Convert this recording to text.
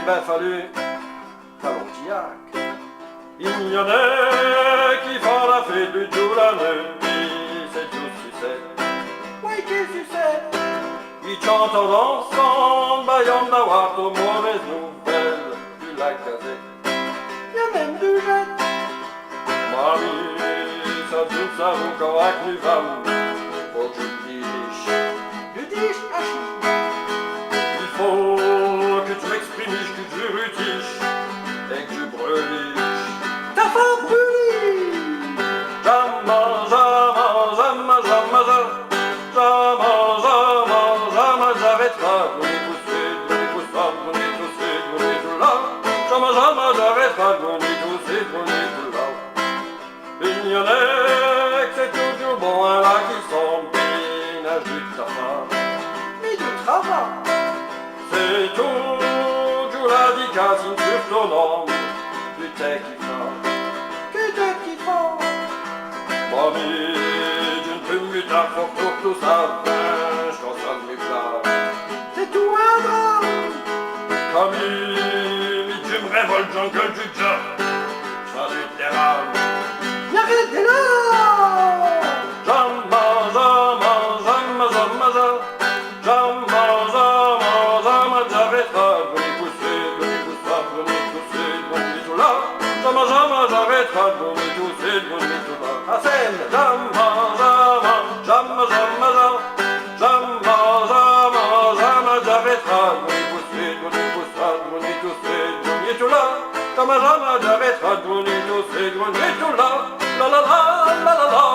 ben fallu Tillac. Il y en a qui font la fête du jour l'année, c'est tout succès. Oui, qui succès? Ils chantent ensemble, baillent d'avoir de mauvaises nouvelles du lac Gazette. Il y a même du jet. Mamie, ça tue ça vous correct nu femme. Faut que je le diche à chi. Il faut que tu m'exprimes, que tu rutiches et que tu brûliches. T'as pas brûlé. Jamais, jamais, jamais, jamais, jamais, jamais, jamais, j'arrêterai. Brûler tout suite, brûler tout ça, brûler tout suite, brûler tout là. Jamais, jamais, j'arrêterai. Brûler tout suite, brûler tout là. Il y en a que c'est toujours bon, un là qui sont bien du tabac. Mais du tabac, c'est toujours la dicacine sur ton nom. Du thé qui fort, que thé qui fort. Mamie, d'une plume du tard, faut que tout ça, je consomme mes plats. C'est tout un drame. Camille, tu me révoltes, j'engueule du job. J'fais du terrain. Arrêtez là! Jamais, jamais, jamais, jamais, jamais, jamais, j'arrêterai. Venez pousser, venez pousser, venez pousser, venez tout là. Jamais, jamais, j'arrêterai. Venez pousser, venez tout là. À scène, jamais, jamais, jamais, jamais, jamais, jamais, j'arrêterai. Venez pousser, venez pousser, venez pousser, venez tout là. Jamais, jamais, j'arrêterai. Venez pousser, venez tout là. La la la la la la.